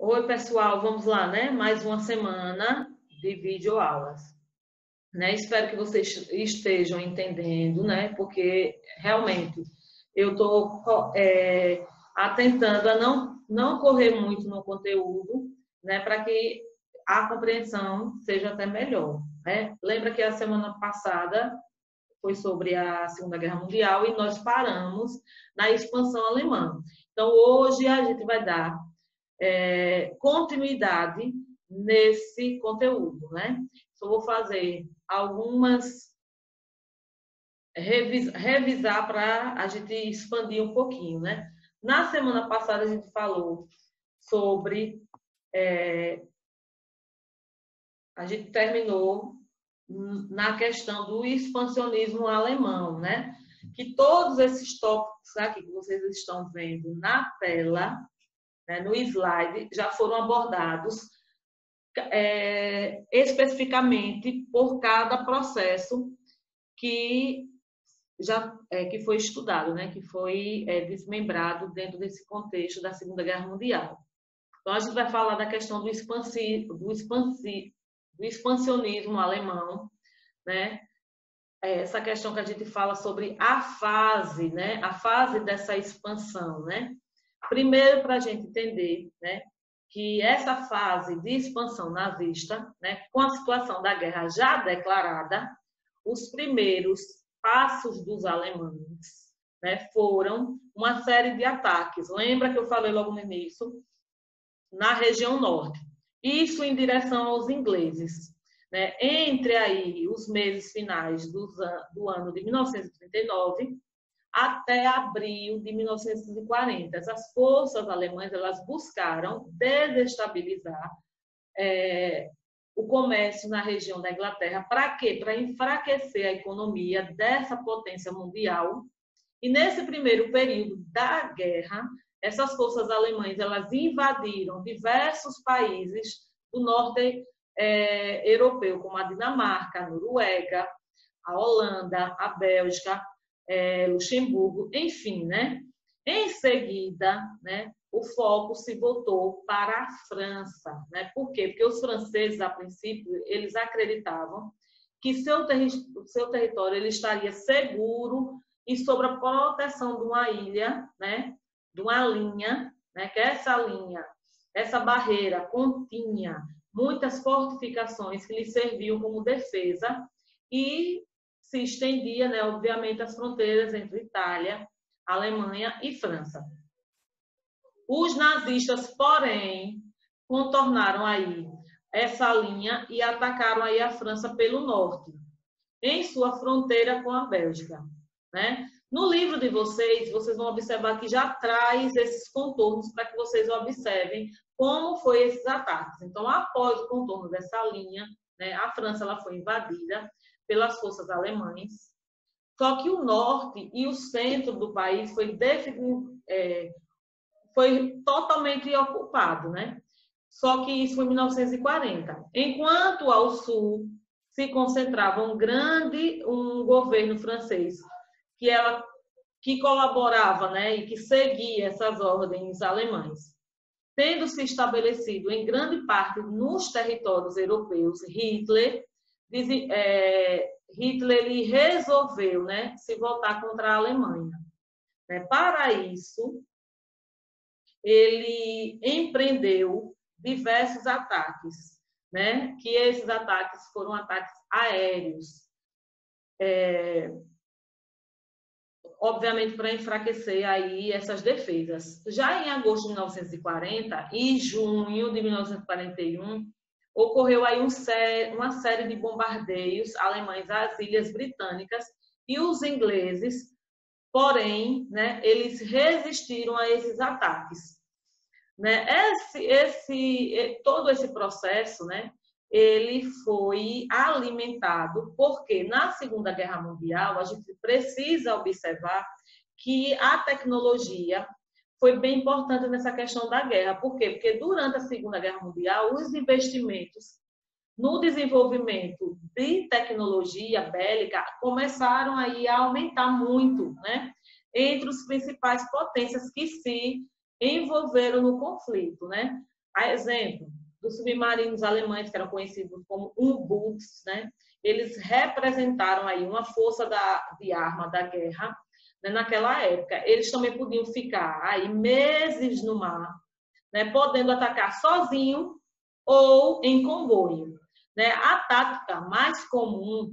Oi, pessoal, vamos lá, né? Mais uma semana de videoaulas, né? Espero que vocês estejam entendendo, né? Porque realmente eu estou atentando a não correr muito no conteúdo, né? Para que a compreensão seja até melhor, né? Lembra que a semana passada foi sobre a Segunda Guerra Mundial e nós paramos na expansão alemã. Então, hoje a gente vai dar continuidade nesse conteúdo, né? Só vou fazer algumas revisar para a gente expandir um pouquinho, né? Na semana passada a gente falou sobre a gente terminou na questão do expansionismo alemão, né? Que todos esses tópicos aqui que vocês estão vendo na tela, né, no slide, já foram abordados especificamente por cada processo que que foi estudado, né, que foi desmembrado dentro desse contexto da Segunda Guerra Mundial. Então, a gente vai falar da questão do expansionismo alemão, né? Essa questão que a gente fala sobre a fase, né? A fase dessa expansão, né? Primeiro, para a gente entender, né, que essa fase de expansão nazista, né, com a situação da guerra já declarada, os primeiros passos dos alemães, né, foram uma série de ataques. Lembra que eu falei logo no início? Na região norte. Isso em direção aos ingleses. Né? Entre aí os meses finais do ano de 1939 até abril de 1940. Essas forças alemãs elas buscaram desestabilizar o comércio na região da Inglaterra. Para quê? Para enfraquecer a economia dessa potência mundial. E nesse primeiro período da guerra, essas forças alemãs elas invadiram diversos países do norte europeu, como a Dinamarca, a Noruega, a Holanda, a Bélgica, Luxemburgo, enfim, né? Em seguida, né, o foco se voltou para a França, né? Por quê? Porque os franceses, a princípio, eles acreditavam que seu território ele estaria seguro e sob a proteção de uma ilha, né? De uma linha, né? Que essa barreira continha muitas fortificações que lhe serviam como defesa e se estendia, né, obviamente, as fronteiras entre Itália, Alemanha e França. Os nazistas, porém, contornaram aí essa linha e atacaram aí a França pelo norte, em sua fronteira com a Bélgica, né? No livro de vocês vão observar que já traz esses contornos para que vocês observem como foi esses ataques. Então, após o contorno dessa linha, né, a França ela foi invadida pelas forças alemãs. Só que o norte e o centro do país foi totalmente ocupado, né? Só que isso foi em 1940. Enquanto ao sul se concentrava um governo francês que colaborava, né, e que seguia essas ordens alemãs. Tendo se estabelecido em grande parte nos territórios europeus, Hitler ele resolveu, né, se voltar contra a Alemanha. Para isso, ele empreendeu diversos ataques, né, que esses ataques foram ataques aéreos, obviamente para enfraquecer aí essas defesas. Já em agosto de 1940 e junho de 1941, ocorreu aí uma série de bombardeios alemães às ilhas britânicas e os ingleses, porém, né, eles resistiram a esses ataques. Né? Todo esse processo, né, ele foi alimentado porque na Segunda Guerra Mundial a gente precisa observar que a tecnologia foi bem importante nessa questão da guerra. Por quê? Porque durante a Segunda Guerra Mundial, os investimentos no desenvolvimento de tecnologia bélica começaram aí a aumentar muito, né? Entre os principais potências que se envolveram no conflito, né? A exemplo dos submarinos alemães, que eram conhecidos como U-Boots, né? Eles representaram aí uma força de arma da guerra, né? Naquela época. Eles também podiam ficar aí meses no mar, né? Podendo atacar sozinho ou em comboio, né? A tática mais comum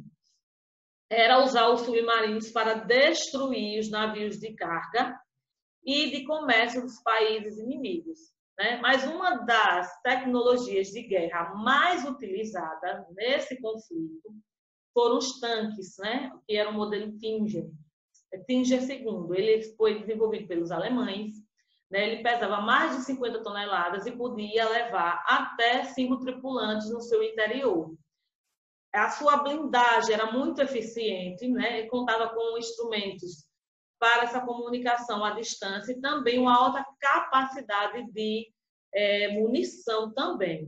era usar os submarinos para destruir os navios de carga e de comércio dos países inimigos, né? Mas uma das tecnologias de guerra mais utilizadas nesse conflito foram os tanques, né? Que era o modelo Tinger. Tinger II, ele foi desenvolvido pelos alemães, né? Ele pesava mais de 50 toneladas e podia levar até 5 tripulantes no seu interior. A sua blindagem era muito eficiente, né? E contava com instrumentos para essa comunicação à distância e também uma alta capacidade de munição também.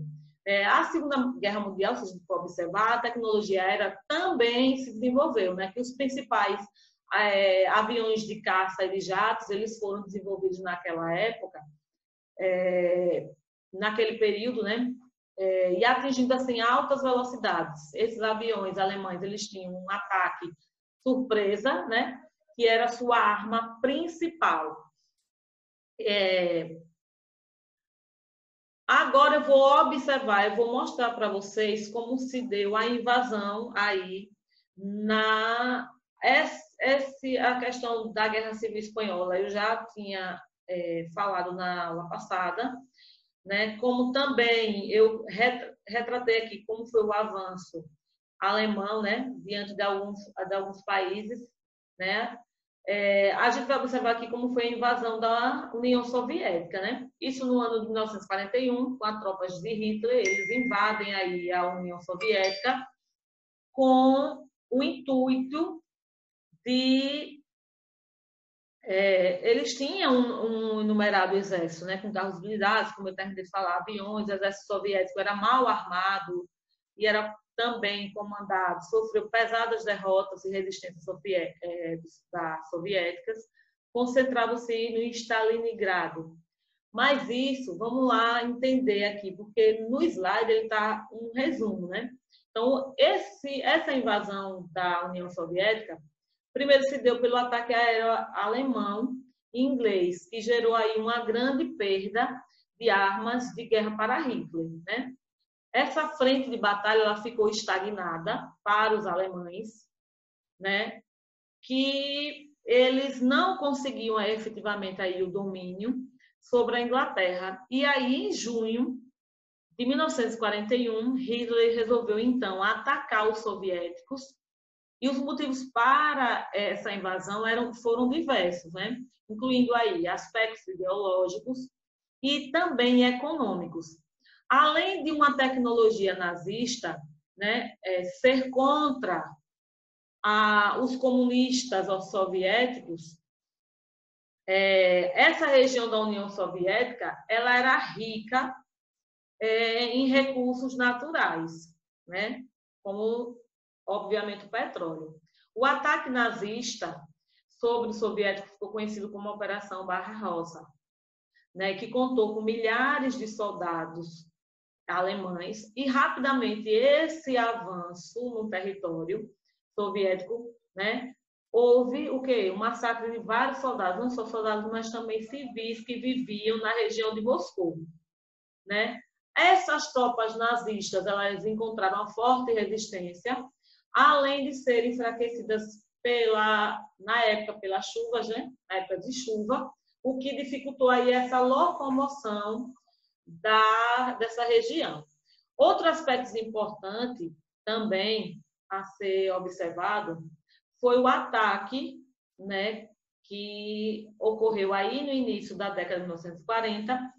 A Segunda Guerra Mundial, se a gente for observar, a tecnologia aérea também se desenvolveu, né? Que os principais aviões de caça e de jatos, eles foram desenvolvidos naquela época, naquele período, né? E atingindo assim altas velocidades. Esses aviões alemães, eles tinham um ataque surpresa, né? Que era a sua arma principal. Agora eu vou observar, eu vou mostrar para vocês como se deu a invasão aí a questão da Guerra Civil Espanhola. Eu já tinha falado na aula passada, né? Como também eu retratei aqui como foi o avanço alemão, né? Diante de alguns países, né? A gente vai observar aqui como foi a invasão da União Soviética, né? Isso no ano de 1941, com as tropas de Hitler, eles invadem aí a União Soviética com o intuito de... eles tinham um numerado exército, né? Com carros blindados, como eu terminei de falar, aviões, o exército soviético era mal armado e era também comandado, sofreu pesadas derrotas e resistências soviéticas, concentrava-se no Stalingrado. Mas isso, vamos lá entender aqui, porque no slide ele está um resumo, né? Então, essa invasão da União Soviética, primeiro se deu pelo ataque aéreo alemão e inglês, que gerou aí uma grande perda de armas de guerra para Hitler, né? Essa frente de batalha ela ficou estagnada para os alemães, né? Que eles não conseguiam efetivamente aí o domínio sobre a Inglaterra. E aí, em junho de 1941, Hitler resolveu então atacar os soviéticos. E os motivos para essa invasão foram diversos, né? Incluindo aí aspectos ideológicos e também econômicos. Além de uma tecnologia nazista, né, ser contra os comunistas soviéticos, essa região da União Soviética ela era rica em recursos naturais, né, como, obviamente, o petróleo. O ataque nazista sobre os soviéticos ficou conhecido como Operação Barbarossa, né, que contou com milhares de soldados alemães e rapidamente esse avanço no território soviético, né, houve o quê? Um massacre de vários soldados, não só soldados, mas também civis que viviam na região de Moscou, né? Essas tropas nazistas, elas encontraram uma forte resistência, além de serem enfraquecidas na época pela chuva, né? Na época de chuva, o que dificultou aí essa locomoção dessa região. Outro aspecto importante também a ser observado foi o ataque, né, que ocorreu aí no início da década de 1940.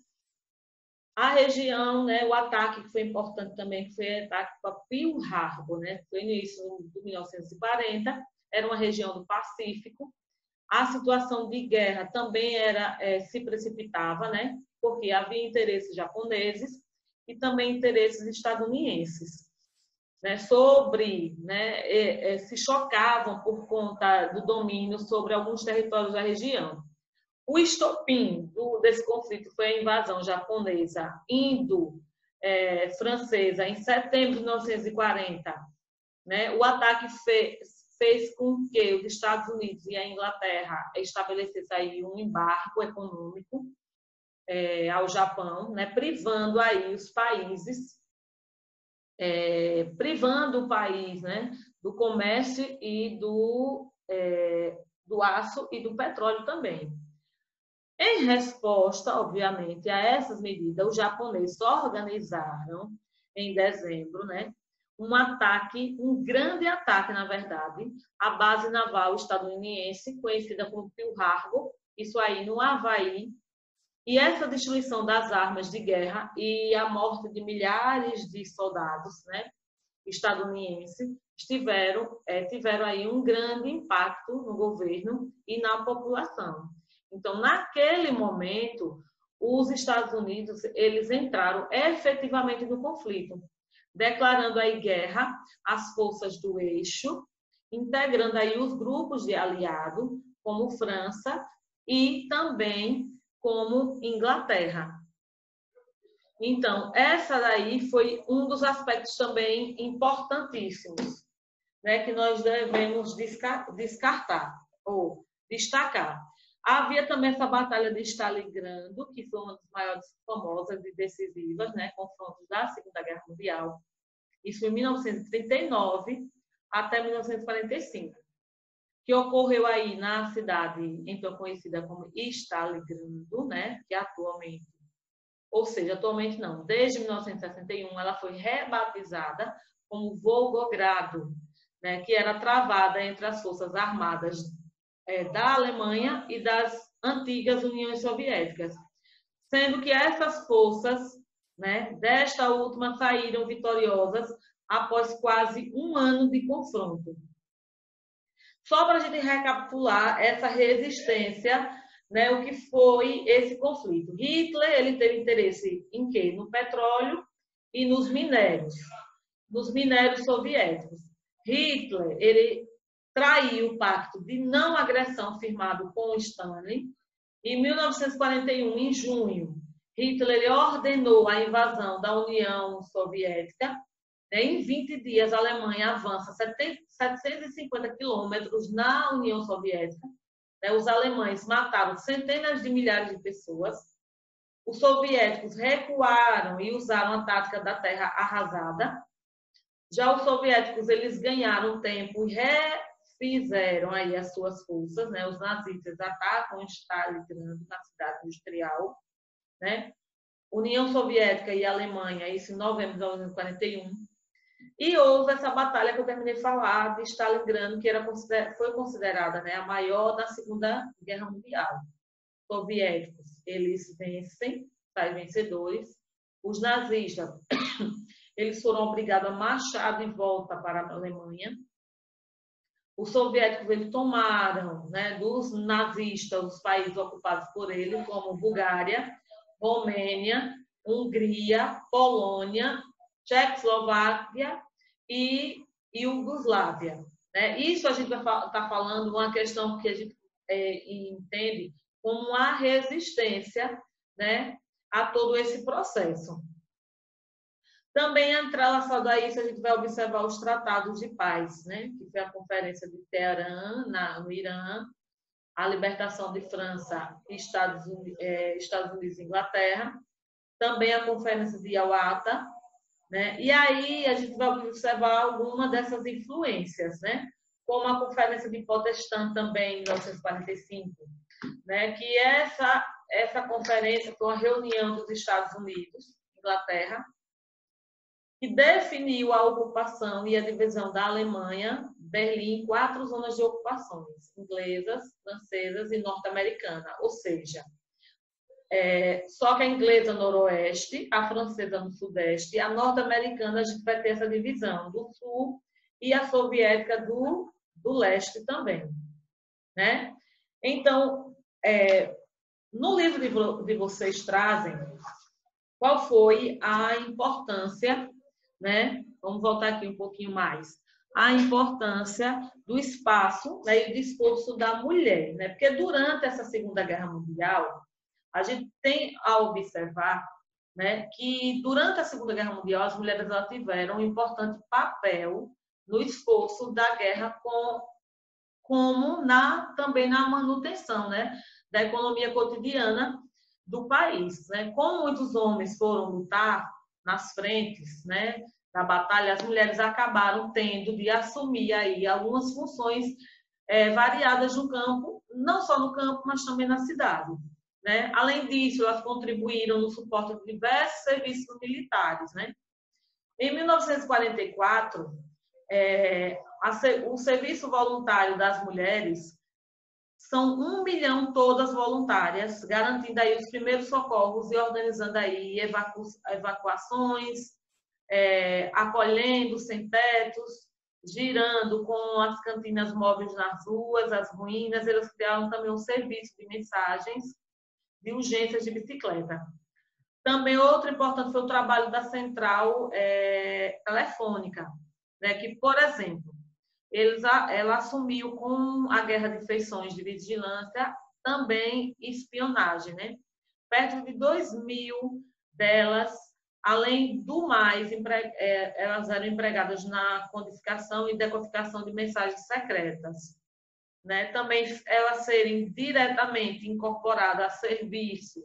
A região, né, o ataque que foi importante também, que foi o ataque para Pearl Harbor, né, foi no início de 1940, era uma região do Pacífico. A situação de guerra também se precipitava, né, porque havia interesses japoneses e também interesses estadunidenses, né, se chocavam por conta do domínio sobre alguns territórios da região. O estopim desse conflito foi a invasão japonesa indo-francesa em setembro de 1940. Né? O ataque fez com que os Estados Unidos e a Inglaterra estabelecessem aí um embargo econômico ao Japão, né? Privando aí os países, privando o país, né? Do comércio e do aço e do petróleo também. Em resposta, obviamente, a essas medidas, os japoneses organizaram, em dezembro, né, um grande ataque, na verdade, à base naval estadunidense, conhecida como Pearl Harbor, isso aí no Havaí. E essa destruição das armas de guerra e a morte de milhares de soldados, né, estadunidenses tiveram aí um grande impacto no governo e na população. Então, naquele momento, os Estados Unidos eles entraram efetivamente no conflito, declarando aí guerra às forças do eixo, integrando aí os grupos de aliados, como França e também como Inglaterra. Então, essa daí foi um dos aspectos também importantíssimos, né, que nós devemos descartar ou destacar. Havia também essa batalha de Stalingrado, que foi uma das maiores famosas e decisivas, né, confrontos da Segunda Guerra Mundial. Isso em 1939 até 1945, que ocorreu aí na cidade, então conhecida como Stalingrado, né, que atualmente, ou seja, atualmente não, desde 1961 ela foi rebatizada como Volgogrado, né, que era travada entre as forças armadas da Alemanha e das antigas Uniões Soviéticas, sendo que essas forças, né, desta última saíram vitoriosas após quase um ano de confronto. Só para a gente recapitular essa resistência, né, o que foi esse conflito. Hitler ele teve interesse em quê? No petróleo e nos minérios soviéticos. Hitler ele traiu o pacto de não agressão firmado com Stalin. Em 1941, em junho, Hitler ordenou a invasão da União Soviética. Em 20 dias, a Alemanha avança 750 quilômetros na União Soviética. Os alemães mataram centenas de milhares de pessoas. Os soviéticos recuaram e usaram a tática da terra arrasada. Já os soviéticos eles ganharam tempo e refizeram aí as suas forças, né? Os nazistas atacam Stalingrado na cidade industrial, né? União Soviética e Alemanha, isso em novembro de 1941. E houve essa batalha que eu terminei de falar de Stalingrado, que foi considerada, né, a maior da Segunda Guerra Mundial. Os soviéticos eles vencem, saem vencedores. Os nazistas eles foram obrigados a marchar de volta para a Alemanha. Os soviéticos eles tomaram, né, dos nazistas os países ocupados por eles, como Bulgária, Romênia, Hungria, Polônia, Tchecoslováquia e Iugoslávia. Né? Isso a gente vai estar falando uma questão que a gente entende como a resistência, né, a todo esse processo. Também entrelaçado a isso, a gente vai observar os tratados de paz, né? Que foi a Conferência de Teherã, no Irã, a libertação de França, Estados Unidos e Inglaterra, também a Conferência de Yalta, né? E aí a gente vai observar alguma dessas influências, né? Como a Conferência de Potsdam também, em 1945, né? Que essa conferência foi uma reunião dos Estados Unidos, Inglaterra, que definiu a ocupação e a divisão da Alemanha, Berlim, em 4 zonas de ocupações, inglesas, francesas e norte-americana. Ou seja, só que a inglesa no noroeste, a francesa no sudeste, e a norte-americana a gente vai ter essa divisão do sul e a soviética do leste também. Né? Então, no livro de vocês trazem qual foi a importância, né? Vamos voltar aqui um pouquinho mais. a importância do espaço, né, e do esforço da mulher, né? Porque durante essa Segunda Guerra Mundial, a gente tem a observar, né, que durante a Segunda Guerra Mundial as mulheres tiveram um importante papel no esforço da guerra, como também na manutenção, né, da economia cotidiana do país, né? Como muitos homens foram lutar nas frentes, né, da batalha, as mulheres acabaram tendo de assumir aí algumas funções variadas no campo, não só no campo, mas também na cidade, né? Além disso, elas contribuíram no suporte de diversos serviços militares, né? Em 1944, o serviço voluntário das mulheres são 1 milhão todas voluntárias, garantindo aí os primeiros socorros e organizando aí evacuações, acolhendo sem-tetos, girando com as cantinas móveis nas ruas, as ruínas. Eles criaram também um serviço de mensagens de urgências de bicicleta. Também outro importante foi o trabalho da central telefônica, né, que, por exemplo, ela assumiu com a guerra de feições de vigilância também espionagem, né? Perto de 2.000 delas, além do mais, elas eram empregadas na codificação e decodificação de mensagens secretas, né? Também elas serem diretamente incorporadas a serviços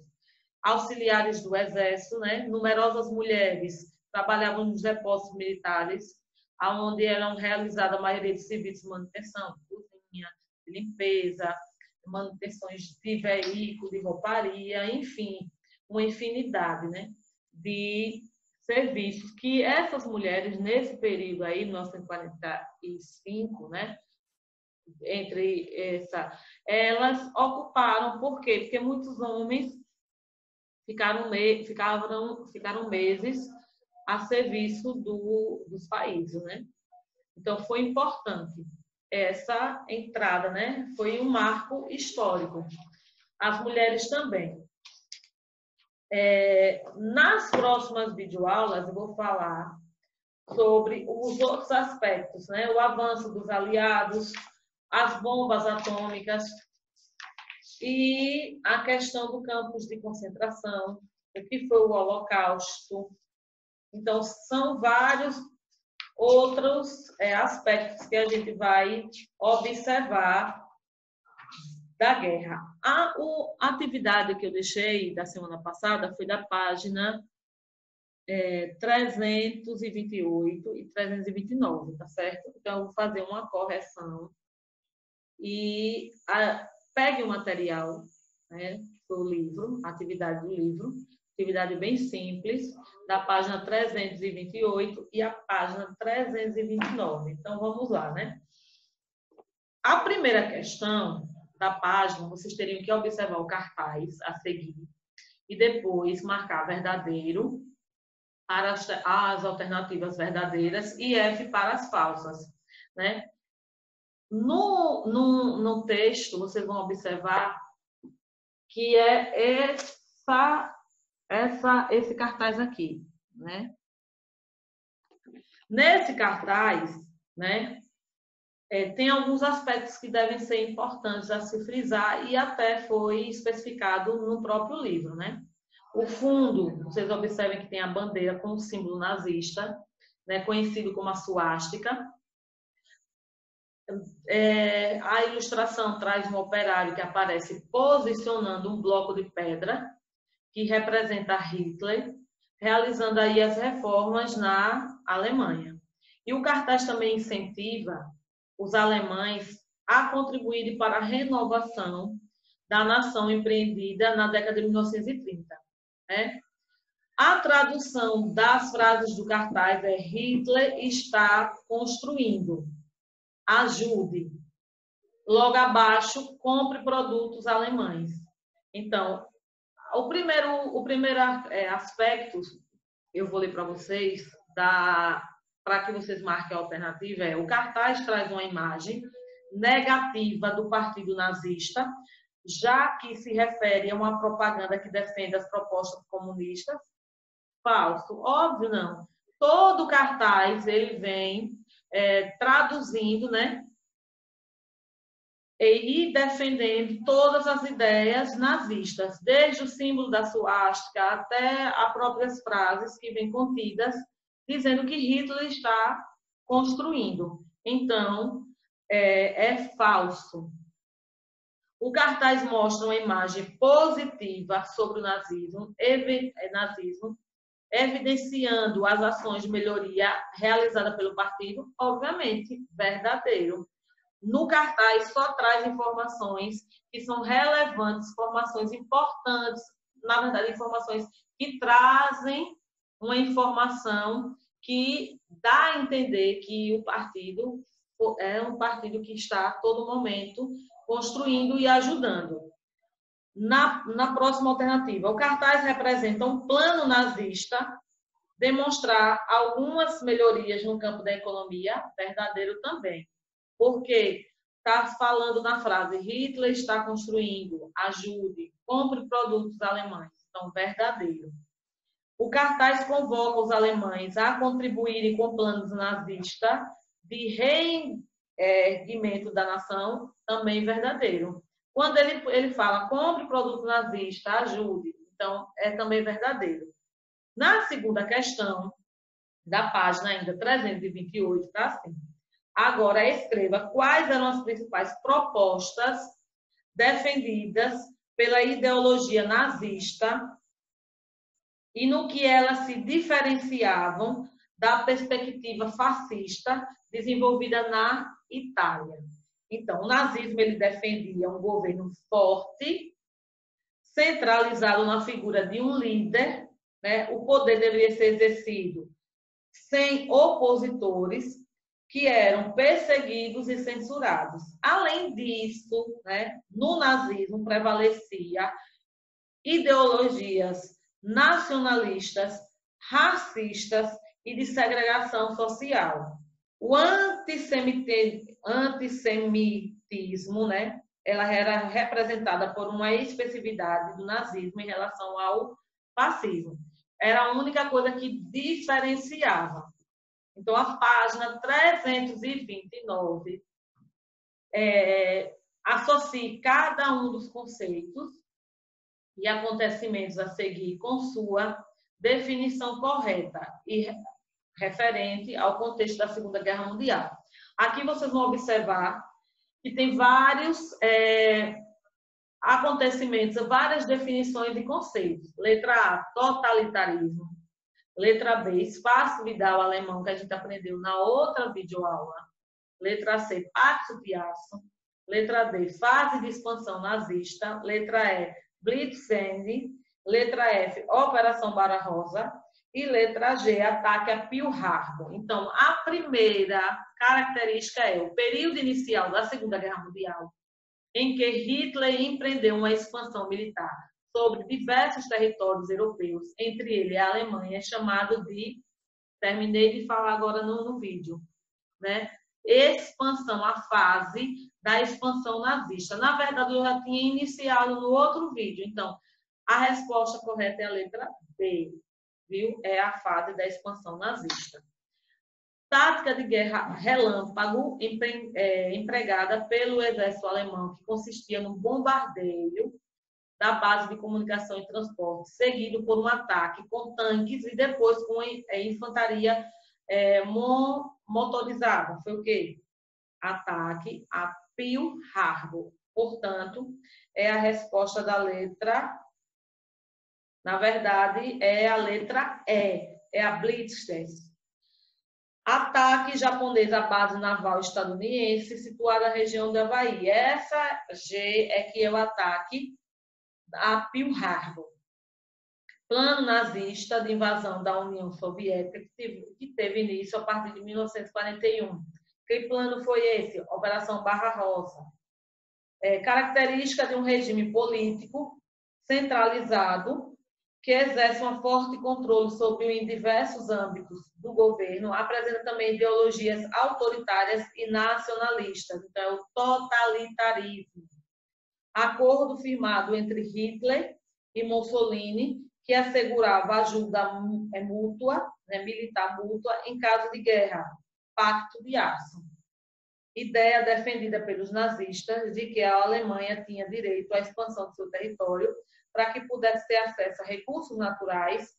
auxiliares do Exército, né? Numerosas mulheres trabalhavam nos depósitos militares, onde eram realizadas a maioria de serviços de manutenção, de cozinha, de limpeza, manutenções de veículo, de rouparia, enfim, uma infinidade, né, de serviços que essas mulheres, nesse período aí, 1945, né, elas ocuparam. Por quê? Porque muitos homens ficaram meses a serviço dos países, né? Então, foi importante essa entrada, né? Foi um marco histórico. As mulheres também. Nas próximas videoaulas, eu vou falar sobre os outros aspectos, né? O avanço dos aliados, as bombas atômicas e a questão do campos de concentração, o que foi o Holocausto. Então, são vários outros aspectos que a gente vai observar da guerra. A atividade que eu deixei da semana passada foi da página 328 e 329, tá certo? Então, eu vou fazer uma correção e pegue o material, né, do livro, a atividade do livro, atividade bem simples, da página 328 e a página 329. Então, vamos lá, né? A primeira questão da página, vocês teriam que observar o cartaz a seguir e depois marcar verdadeiro para as alternativas verdadeiras e F para as falsas, né? No texto, vocês vão observar que é esse cartaz aqui, né? Nesse cartaz, né, tem alguns aspectos que devem ser importantes a se frisar e até foi especificado no próprio livro, né? O fundo, vocês observem que tem a bandeira com o símbolo nazista, né, conhecido como a suástica. A ilustração traz um operário que aparece posicionando um bloco de pedra que representa Hitler, realizando aí as reformas na Alemanha. E o cartaz também incentiva os alemães a contribuírem para a renovação da nação empreendida na década de 1930. Né? A tradução das frases do cartaz é: Hitler está construindo, ajude. Logo abaixo, compre produtos alemães. Então, o primeiro aspecto, eu vou ler para vocês, para que vocês marquem a alternativa, o cartaz traz uma imagem negativa do partido nazista, já que se refere a uma propaganda que defende as propostas comunistas. Falso. Óbvio, não. Todo cartaz, ele vem traduzindo, né? E defendendo todas as ideias nazistas, desde o símbolo da suástica até as próprias frases que vêm contidas, dizendo que Hitler está construindo. Então, é falso. O cartaz mostra uma imagem positiva sobre o nazismo, evidenciando as ações de melhoria realizadas pelo partido, obviamente, verdadeiro. No cartaz só traz informações que são relevantes, informações importantes, na verdade, informações que trazem uma informação que dá a entender que o partido é um partido que está a todo momento construindo e ajudando. Na próxima alternativa, o cartaz representa um plano nazista, demonstrar algumas melhorias no campo da economia, verdadeiro também. Porque está falando na frase, Hitler está construindo, ajude, compre produtos alemães. Então, verdadeiro. O cartaz convoca os alemães a contribuírem com planos nazistas de reerguimento da nação, também verdadeiro. Quando ele fala, compre produto nazista, ajude, então é também verdadeiro. Na segunda questão, da página ainda 328, tá assim. Agora escreva quais eram as principais propostas defendidas pela ideologia nazista e no que elas se diferenciavam da perspectiva fascista desenvolvida na Itália. Então, o nazismo ele defendia um governo forte, centralizado na figura de um líder, né? O poder deveria ser exercido sem opositores, que eram perseguidos e censurados. Além disso, né, no nazismo prevalecia ideologias nacionalistas, racistas e de segregação social. O antissemitismo, né, ela era representada por uma especificidade do nazismo em relação ao fascismo. Era a única coisa que diferenciava. Então, a página 329 associa cada um dos conceitos e acontecimentos a seguir com sua definição correta e referente ao contexto da Segunda Guerra Mundial. Aqui vocês vão observar que tem vários acontecimentos, várias definições de conceitos. Letra A, totalitarismo. Letra B, espaço vital alemão, que a gente aprendeu na outra videoaula. Letra C, Pacto Piaço. Letra D, fase de expansão nazista. Letra E, Blitzkrieg. Letra F, Operação Barbarossa. E letra G, ataque a Pearl Harbor. Então, a primeira característica é o período inicial da Segunda Guerra Mundial, em que Hitler empreendeu uma expansão militar sobre diversos territórios europeus, entre eles a Alemanha, chamado de, terminei de falar agora no vídeo, né? Expansão, a fase da expansão nazista. Na verdade, eu já tinha iniciado no outro vídeo, então, a resposta correta é a letra B, viu? É a fase da expansão nazista. Tática de guerra relâmpago, empregada pelo exército alemão, que consistia no bombardeio da base de comunicação e transporte, seguido por um ataque com tanques e depois com infantaria motorizada. Foi o quê? Ataque a Pearl Harbor. Portanto, é a resposta da letra, na verdade, é a letra E, é a Blitzkrieg. Ataque japonês à base naval estadunidense, situada na região do Havaí. Essa G é que é o ataque a Pearl Harbor. Plano nazista de invasão da União Soviética, que teve início a partir de 1941. Que plano foi esse? Operação Barbarossa. Característica de um regime político centralizado, que exerce um forte controle sobre diversos âmbitos do governo, apresenta também ideologias autoritárias e nacionalistas. Então, é o totalitarismo. Acordo firmado entre Hitler e Mussolini, que assegurava ajuda mútua, militar mútua, em caso de guerra. Pacto de Aço. Ideia defendida pelos nazistas de que a Alemanha tinha direito à expansão do seu território para que pudesse ter acesso a recursos naturais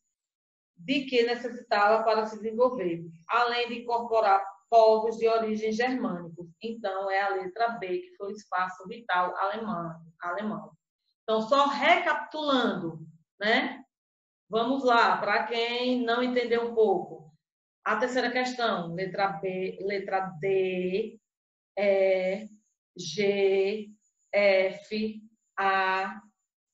de que necessitava para se desenvolver, além de incorporar povos de origem germânicos. Então, é a letra B, que foi o espaço vital alemão. Então, só recapitulando, né? Vamos lá, para quem não entendeu um pouco. A terceira questão, letra B, letra D, E, G, F, A,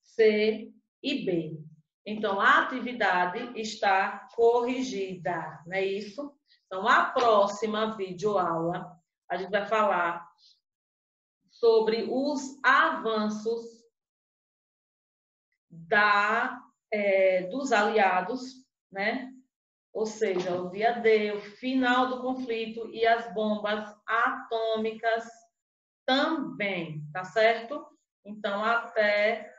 C e B. Então, a atividade está corrigida, não é isso? Então, a próxima videoaula, a gente vai falar sobre os avanços dos aliados, né? Ou seja, o dia D, o final do conflito e as bombas atômicas também, tá certo? Então, até